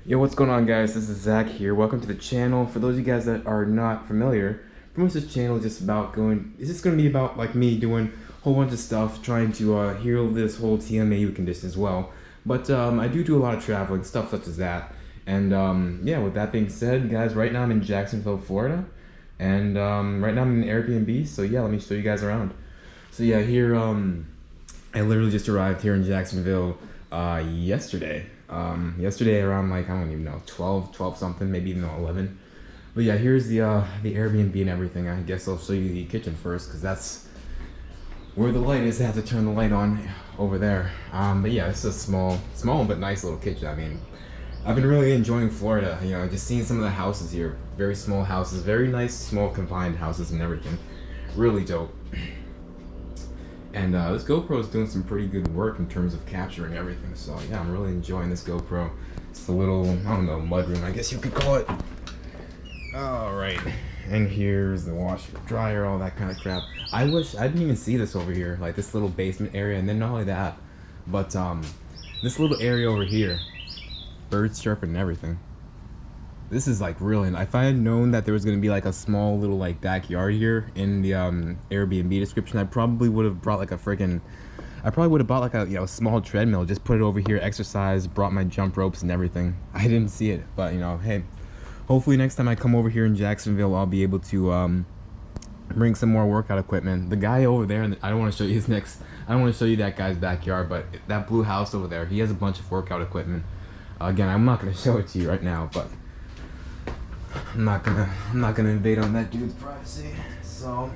Yo, what's going on, guys? This is Zach here. Welcome to the channel. For those of you guys that are not familiar, pretty much this channel is just about it's just going to be about like me doing a whole bunch of stuff, trying to heal this whole TMAU condition as well. But I do a lot of traveling, stuff such as that. And yeah, with that being said, guys, right now I'm in Jacksonville, Florida. And right now I'm in an Airbnb, so yeah, let me show you guys around. So yeah, here, I literally just arrived here in Jacksonville yesterday. Yesterday around like, I don't even know, 12 something, maybe even 11. But yeah, here's the Airbnb and everything. I guess I'll show you the kitchen first, because that's where the light is. I have to turn the light on over there. But yeah, it's a small but nice little kitchen. I mean, I've been really enjoying Florida, you know, just seeing some of the houses here. Very small houses, very nice, small, confined houses and everything. Really dope. And this GoPro is doing some pretty good work in terms of capturing everything. So yeah, I'm really enjoying this GoPro. It's a little, I don't know, mudroom, I guess you could call it. All right, and here's the washer, dryer, all that kind of crap. I wish, I didn't even see this over here, like this little basement area. And then not only that, but this little area over here, birds chirping and everything. This is like really, if I had known that there was going to be like a small little like backyard here in the Airbnb description, I probably would have brought like a freaking, I probably would have bought like a, you know, small treadmill, just put it over here, exercise, brought my jump ropes and everything. I didn't see it, but you know, hey, hopefully next time I come over here in Jacksonville, I'll be able to bring some more workout equipment. The guy over there, and I don't want to show you his next, I don't want to show you that guy's backyard, but that blue house over there, he has a bunch of workout equipment. Again, I'm not going to show it to you right now, but I'm not gonna invade on that dude's privacy. So,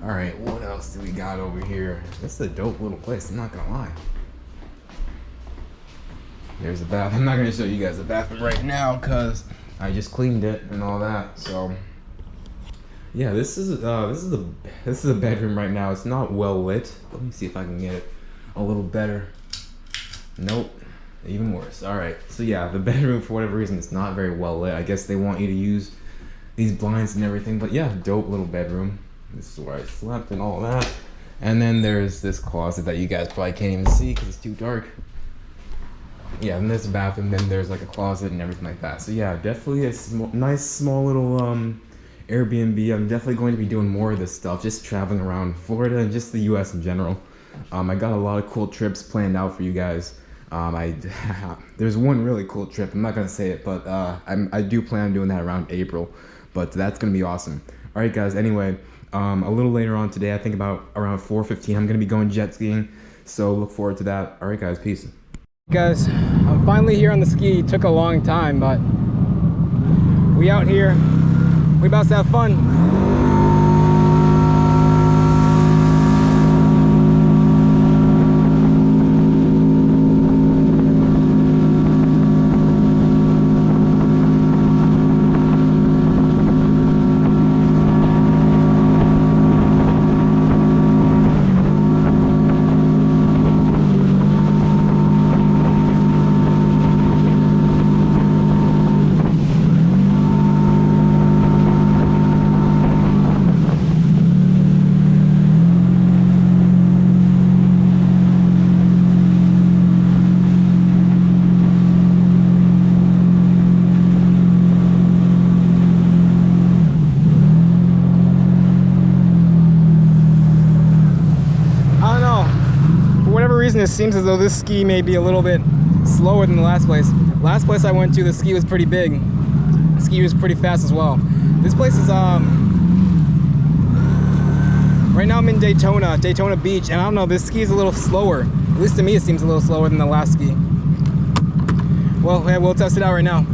all right, what else do we got over here? This is a dope little place, I'm not gonna lie. There's a bath. I'm not gonna show you guys the bathroom right now because I just cleaned it and all that. So yeah, this is a bedroom right now. It's not well lit. Let me see if I can get it a little better. Nope. Even worse. All right, so yeah, the bedroom, for whatever reason, it's not very well lit. I guess they want you to use these blinds and everything, but yeah, dope little bedroom. This is where I slept and all that. And then there's this closet that you guys probably can't even see because it's too dark. Yeah, and there's a bathroom, then there's like a closet and everything like that. So yeah, definitely a nice small little Airbnb. I'm definitely going to be doing more of this stuff, just traveling around Florida and just the US in general. I got a lot of cool trips planned out for you guys. There's one really cool trip. I'm not gonna say it, but I do plan on doing that around April, but that's gonna be awesome. All right, guys. Anyway, a little later on today, I think about around 4:15, I'm gonna be going jet skiing. So look forward to that. All right, guys. Peace. Guys, I'm finally here on the ski. It took a long time, but we out here. We about to have fun. It seems as though this ski may be a little bit slower than the last place. Last place I went to, the ski was pretty big. The ski was pretty fast as well. This place is right now I'm in Daytona Beach, and I don't know, this ski is a little slower. At least to me it seems a little slower than the last ski. Well, yeah, we'll test it out right now.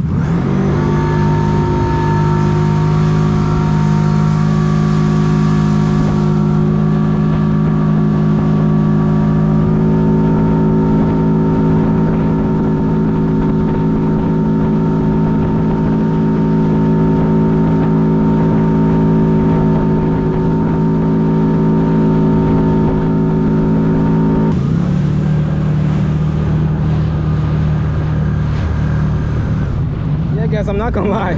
Guys, I'm not gonna lie,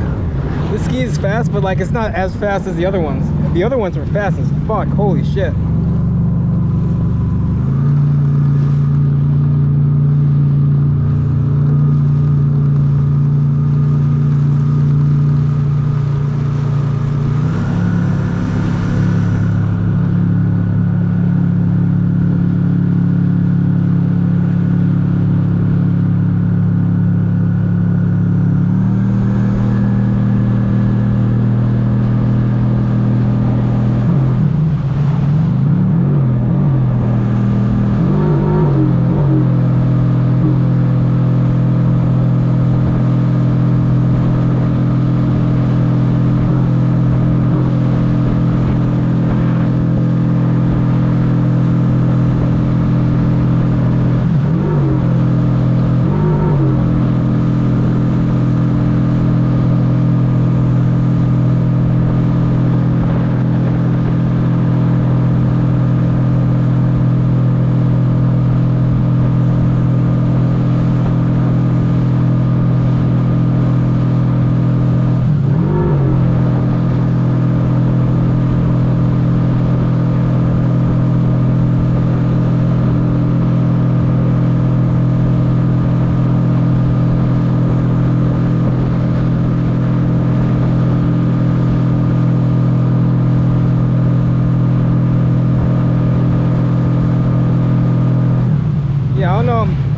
this ski is fast, but like it's not as fast as the other ones. The other ones were fast as fuck. Holy shit.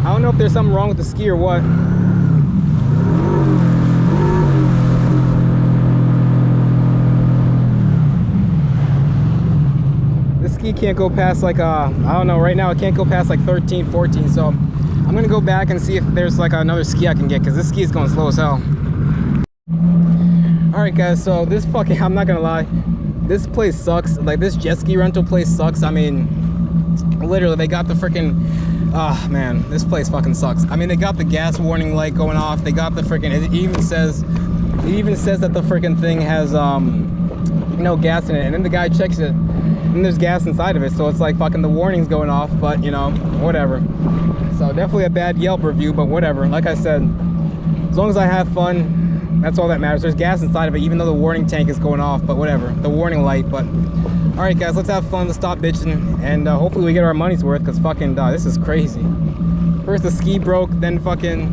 I don't know if there's something wrong with the ski or what. This ski can't go past like I don't know, right now it can't go past like 13, 14, so I'm gonna go back and see if there's like another ski I can get, because this ski is going slow as hell. Alright guys, so this fucking, I'm not gonna lie, this place sucks. Like, this jet ski rental place sucks. I mean, literally, they got the freaking, man, this place fucking sucks. I mean, they got the gas warning light going off. They got the freaking, it even says that the freaking thing has no gas in it, and then the guy checks it and there's gas inside of it, so it's like fucking the warning's going off, but you know, whatever. So definitely a bad Yelp review, but whatever. Like I said, as long as I have fun, that's all that matters. There's gas inside of it, even though the warning tank is going off, but whatever, the warning light. But all right guys, let's have fun, let's stop bitching, and hopefully we get our money's worth, because fucking this is crazy. First the ski broke, then fucking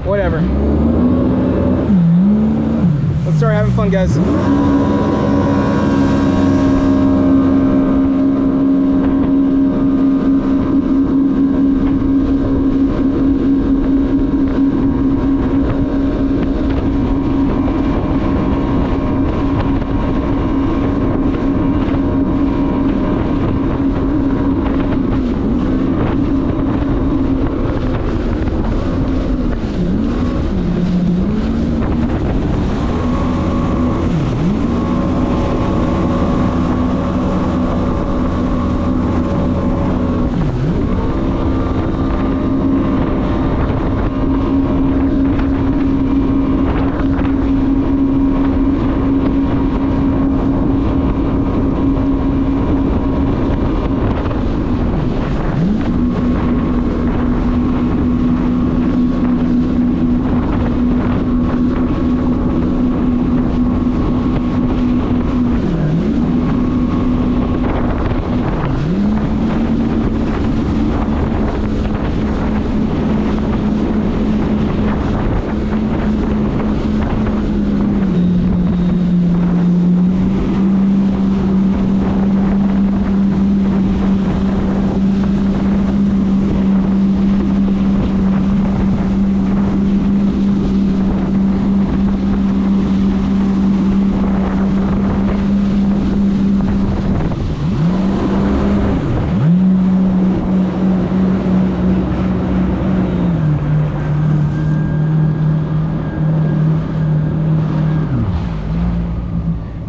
whatever. Let's start having fun, guys.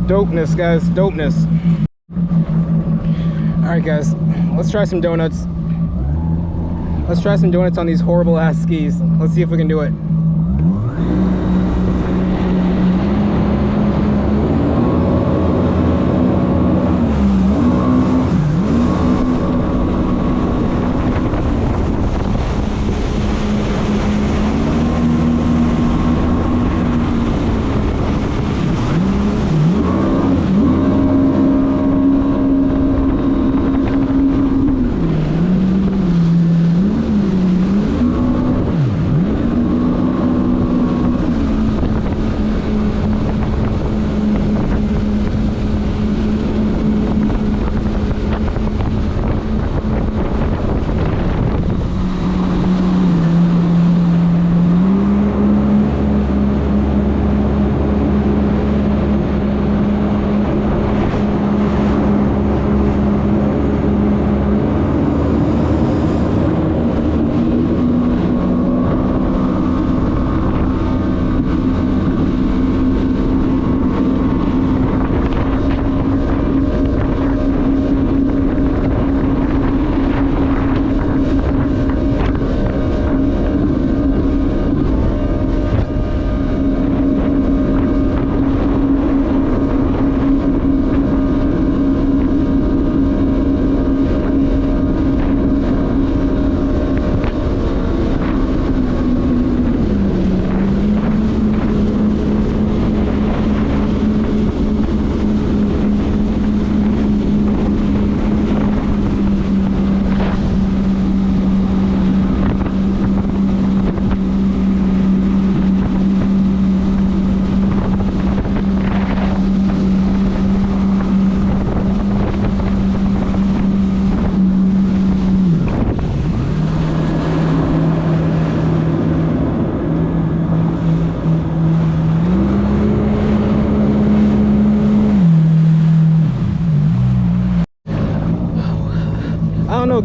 Dopeness, guys, dopeness. All right, guys, let's try some donuts. Let's try some donuts on these horrible ass skis. Let's see if we can do it.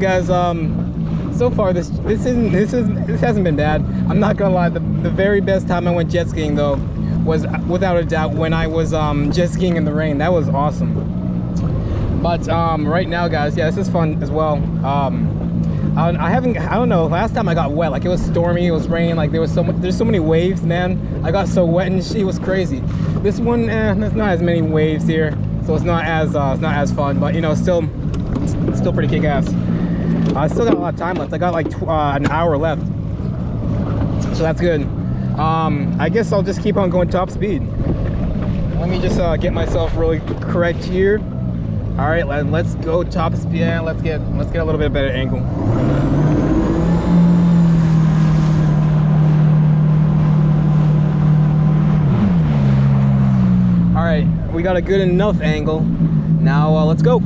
guys, so far this hasn't been bad. I'm not gonna lie, the very best time I went jet skiing though was without a doubt when I was jet skiing in the rain. That was awesome. But right now, guys, yeah, this is fun as well. I don't know, last time I got wet, like it was stormy, it was raining, like there's so many waves, man. I got so wet and shit, it was crazy. This one, there's not as many waves here, so it's not as fun, but you know, still pretty kick-ass. I still got a lot of time left. I got like an hour left, so that's good. I guess I'll just keep on going top speed. Let me just get myself really correct here. All right, let's go top speed. Yeah, let's get a little bit better angle. All right, we got a good enough angle. Now let's go.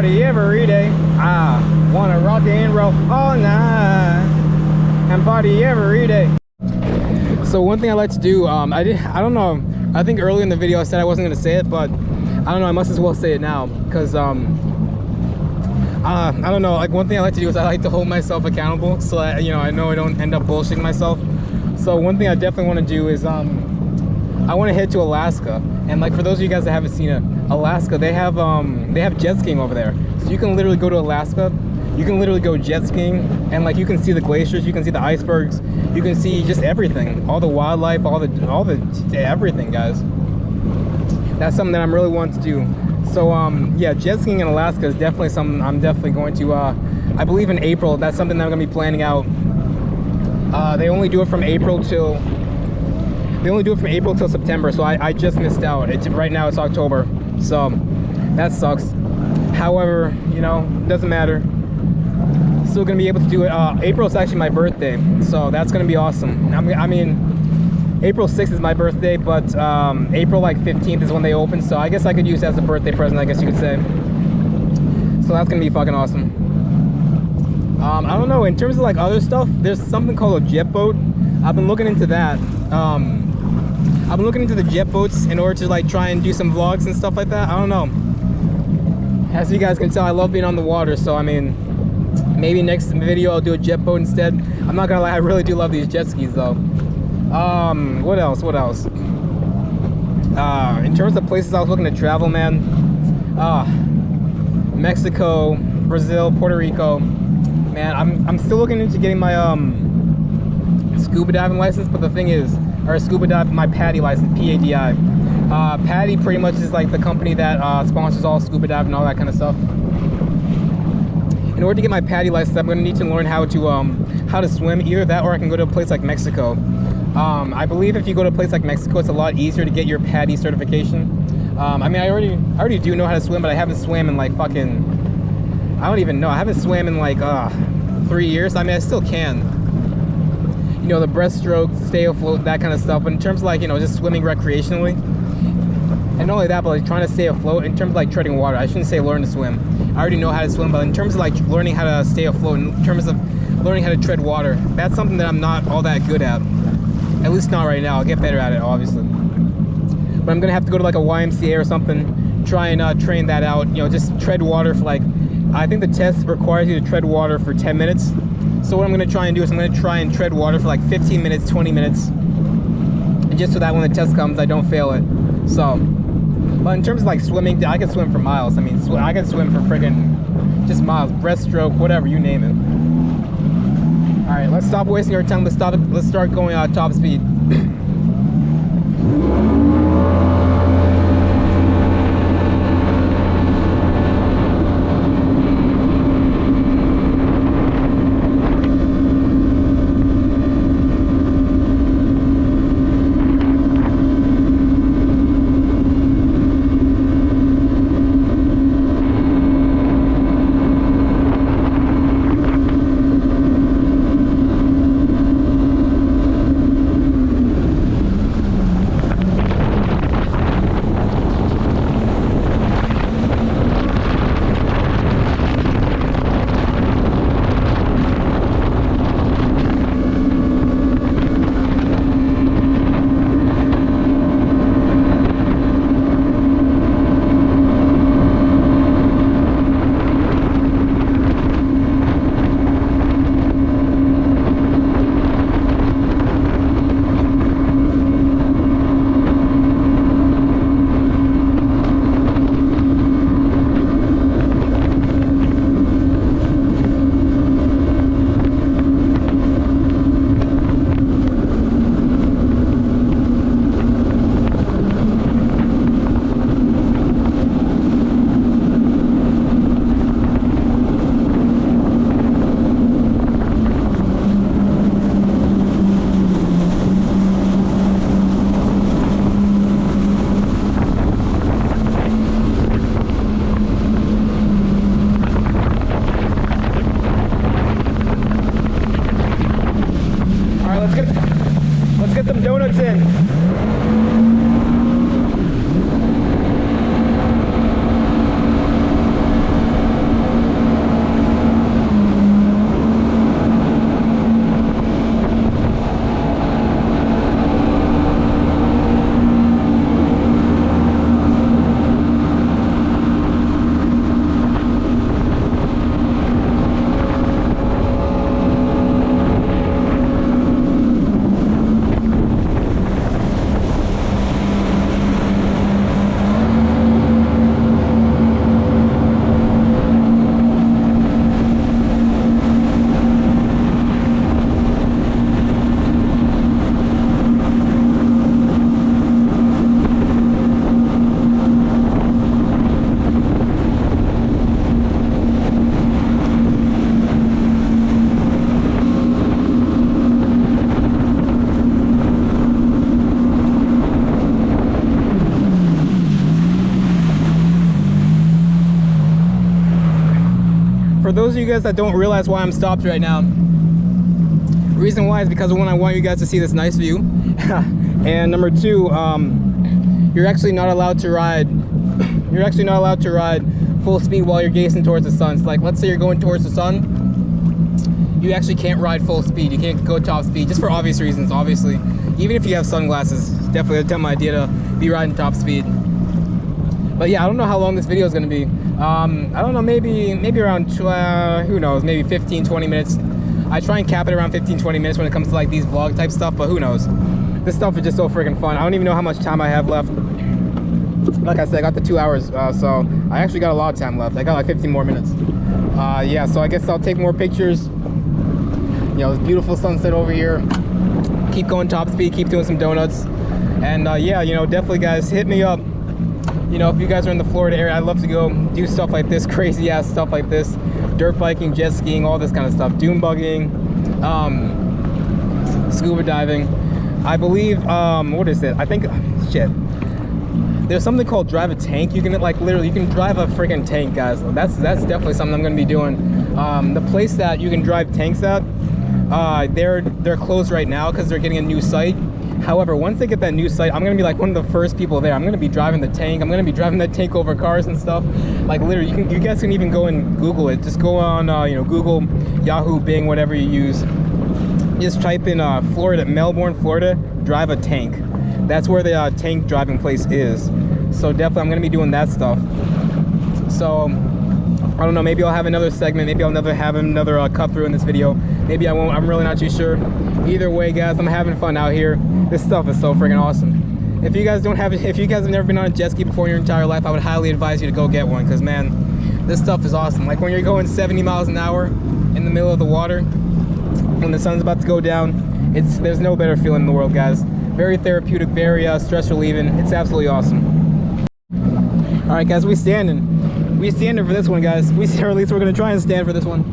Every day, I wanna rock and roll all night and party every day. So one thing I like to do, I don't know, I think earlier in the video I said I wasn't gonna say it, but I don't know, I must as well say it now, because I don't know, like one thing I like to do is I like to hold myself accountable, so that, you know I don't end up bullshitting myself. So one thing I definitely want to do is I want to head to Alaska, and like for those of you guys that haven't seen it, Alaska, they have jet skiing over there. So you can literally go to Alaska, you can literally go jet skiing, and like you can see the glaciers, you can see the icebergs, you can see just everything, all the wildlife, all the everything, guys. That's something that I'm really wanting to do. So yeah, jet skiing in Alaska is definitely something I'm definitely going to. I believe in April. That's something that I'm gonna be planning out. They only do it from April till September, so I just missed out. Right now it's October, so that sucks. However, you know, doesn't matter. Still gonna be able to do it. April's actually my birthday, so that's gonna be awesome. I mean, April 6th is my birthday, but April like 15th is when they open, so I guess I could use it as a birthday present, I guess you could say. So that's gonna be fucking awesome. I don't know, in terms of like other stuff, there's something called a jet boat. I've been looking into that. I've been looking into the jet boats in order to like try and do some vlogs and stuff like that. I don't know. As you guys can tell, I love being on the water, so I mean, maybe next video I'll do a jet boat instead. I'm not gonna lie, I really do love these jet skis though. What else? In terms of places I was looking to travel, man, Mexico, Brazil, Puerto Rico. Man, I'm still looking into getting my scuba diving license, but the thing is, or scuba dive, my PADI license, PADI. PADI pretty much is like the company that sponsors all scuba dive and all that kind of stuff. In order to get my PADI license, I'm going to need to learn how to swim. Either that, or I can go to a place like Mexico. I believe if you go to a place like Mexico, it's a lot easier to get your PADI certification. I mean, I already do know how to swim, but I haven't swam in like fucking I don't even know. I haven't swam in like 3 years. I mean, I still can. You know, the breaststroke, stay afloat, that kind of stuff. But in terms of like, you know, just swimming recreationally, and not only that, but like trying to stay afloat, in terms of like treading water, I shouldn't say learn to swim. I already know how to swim, but in terms of like learning how to stay afloat, in terms of learning how to tread water, that's something that I'm not all that good at. At least not right now. I'll get better at it, obviously. But I'm gonna have to go to like a YMCA or something, try and train that out. You know, just tread water for like, I think the test requires you to tread water for 10 minutes. So what I'm gonna try and do is I'm gonna try and tread water for like 15 minutes, 20 minutes. And just so that when the test comes, I don't fail it. So, but in terms of like swimming, I can swim for miles. I mean, I can swim for friggin' just miles, breaststroke, whatever, you name it. All right, let's stop wasting our time. Let's start going top speed. Let's get some donuts in. For those of you guys that don't realize why I'm stopped right now, reason why is because one, I want you guys to see this nice view, and number two, you're actually not allowed to ride. You're actually not allowed to ride full speed while you're gazing towards the sun. So like, let's say you're going towards the sun, you actually can't ride full speed. You can't go top speed, just for obvious reasons. Obviously, even if you have sunglasses, definitely a dumb idea to be riding top speed. But yeah, I don't know how long this video is going to be. I don't know, maybe around, who knows, maybe 15-20 minutes. I try and cap it around 15-20 minutes when it comes to like these vlog type stuff, but who knows. This stuff is just so freaking fun. I don't even know how much time I have left. Like I said, I got the 2 hours, so I actually got a lot of time left. I got like 15 more minutes. Yeah, so I guess I'll take more pictures. You know, this beautiful sunset over here. Keep going top speed, keep doing some donuts. And yeah, you know, definitely guys, hit me up. You know, if you guys are in the Florida area, I'd love to go do stuff like this, crazy ass stuff like this. Dirt biking, jet skiing, all this kind of stuff. Dune bugging, scuba diving. I believe, what is it? I think, shit. There's something called drive a tank. You can like literally, you can drive a freaking tank, guys. That's definitely something I'm gonna be doing. The place that you can drive tanks at, they're closed right now because they're getting a new site. However, once they get that new site, I'm gonna be like one of the first people there. I'm gonna be driving the tank. I'm gonna be driving that tank over cars and stuff. Like literally, you guys can even go and Google it. Just go on, you know, Google, Yahoo, Bing, whatever you use. Just type in Florida, Melbourne, Florida, drive a tank. That's where the tank driving place is. So definitely, I'm gonna be doing that stuff. So I don't know. Maybe I'll have another segment. Maybe I'll never have another cut through in this video. Maybe I won't. I'm really not too sure. Either way, guys, I'm having fun out here. This stuff is so freaking awesome. If you guys have never been on a jet ski before in your entire life, I would highly advise you to go get one, because man, this stuff is awesome. Like when you're going 70 miles an hour in the middle of the water, when the sun's about to go down, there's no better feeling in the world, guys. Very therapeutic, very stress relieving. It's absolutely awesome. All right, guys, we standing for this one, guys. Or at least we're gonna try and stand for this one.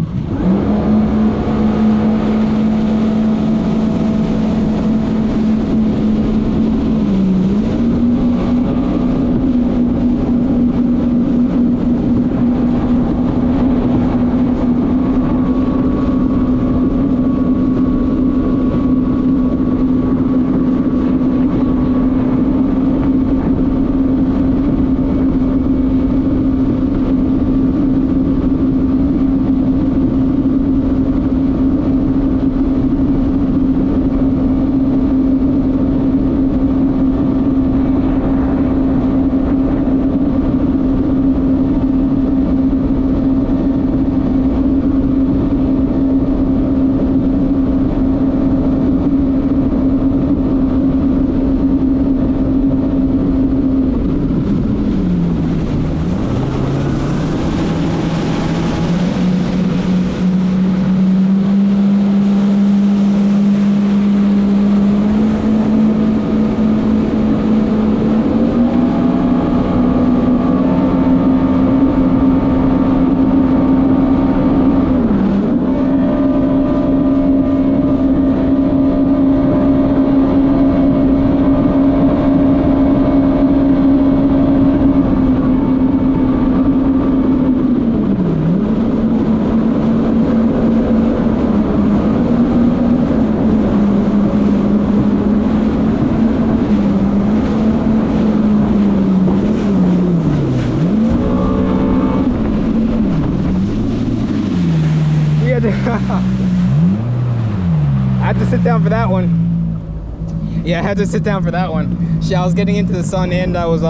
I had to sit down for that one. Yeah, I had to sit down for that one. Shit, I was getting into the sun and I was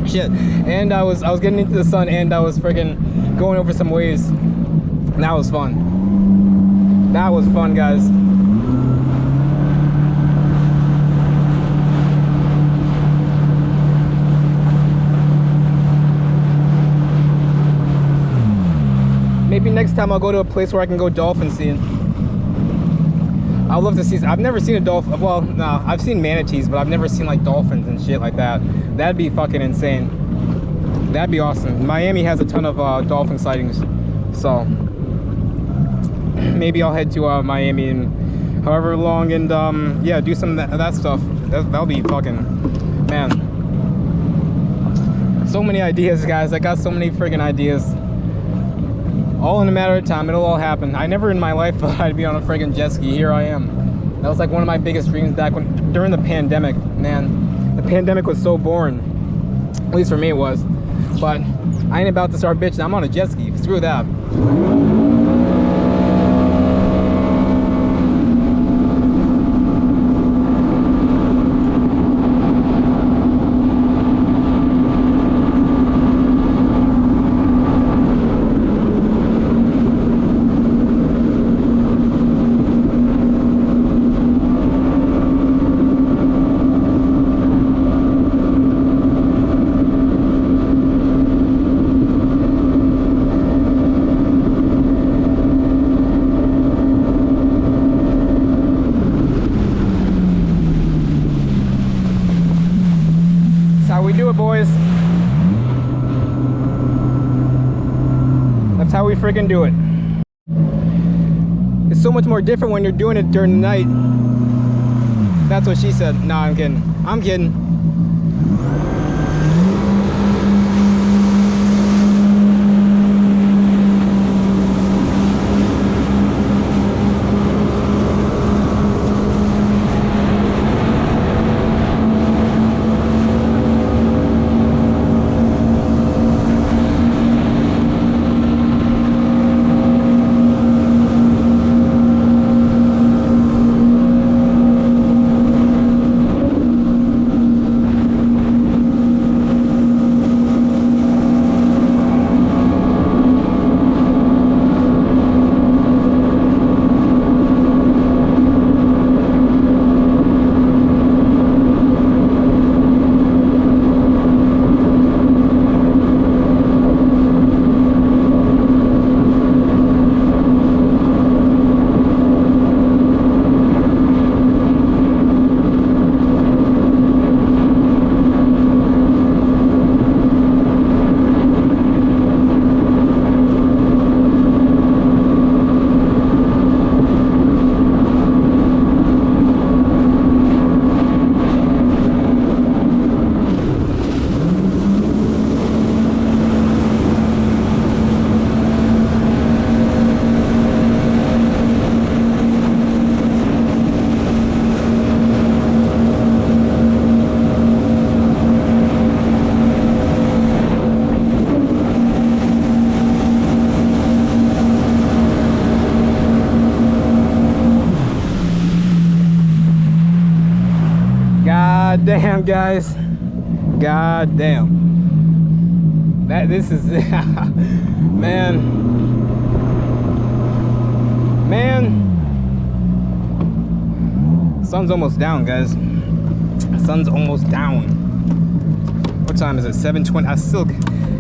shit. And I was getting into the sun and I was freaking going over some waves. That was fun. That was fun, guys. Maybe next time I'll go to a place where I can go dolphin seeing. I'd love to see. I've never seen a dolphin. Well, no, I've seen manatees, but I've never seen like dolphins and shit like that. That'd be fucking insane. That'd be awesome. Miami has a ton of dolphin sightings, so maybe I'll head to Miami in however long and yeah, do some of that stuff. That'll be fucking, man. So many ideas, guys. I got so many friggin' ideas. All in a matter of time, it'll all happen. I never in my life thought I'd be on a friggin' jet ski. Here I am. That was like one of my biggest dreams back during the pandemic. Man, the pandemic was so boring. At least for me it was. But I ain't about to start bitching. I'm on a jet ski. Screw that. We do it, boys. That's how we freaking do it. It's so much more different when you're doing it during the night. That's what she said. No, I'm kidding. I'm kidding. God damn, guys. God damn. This is man. Sun's almost down, guys. Sun's almost down. What time is it? 7:20.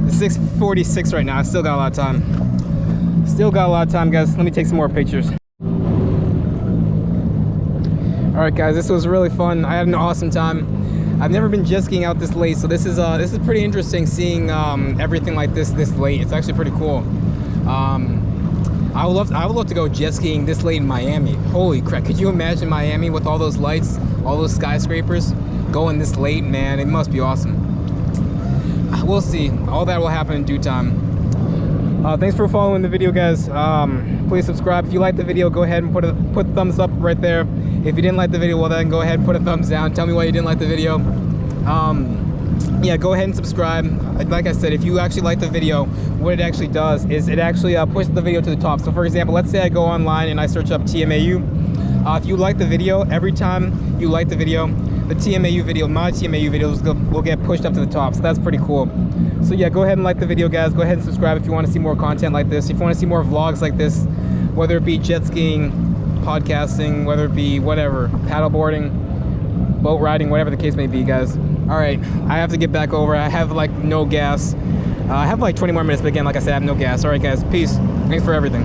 It's 6:46 right now. I still got a lot of time. Still got a lot of time, guys. Let me take some more pictures. All right, guys, this was really fun. I had an awesome time. I've never been jet skiing out this late, so this is pretty interesting seeing everything like this late. It's actually pretty cool. I would love to go jet skiing this late in Miami. Holy crap! Could you imagine Miami with all those lights, all those skyscrapers, going this late? Man, it must be awesome. We'll see. All that will happen in due time. Thanks for following the video, guys. Please subscribe. If you liked the video, go ahead and put a thumbs up right there. If you didn't like the video, well then go ahead and put a thumbs down. Tell me why you didn't like the video. Yeah, go ahead and subscribe. Like I said, if you actually like the video, what it actually does is it actually pushes the video to the top. So for example, let's say I go online and I search up TMAU. If you like the video, every time you like the video, the TMAU video, my TMAU videos will get pushed up to the top. So that's pretty cool. So yeah, go ahead and like the video, guys. Go ahead and subscribe if you want to see more content like this. If you want to see more vlogs like this, whether it be jet skiing, podcasting, whether it be whatever, paddleboarding, boat riding, whatever the case may be, guys. All right, I have to get back over. I have like no gas. I have like 20 more minutes, but again, like I said, I have no gas. All right, guys, peace. Thanks for everything.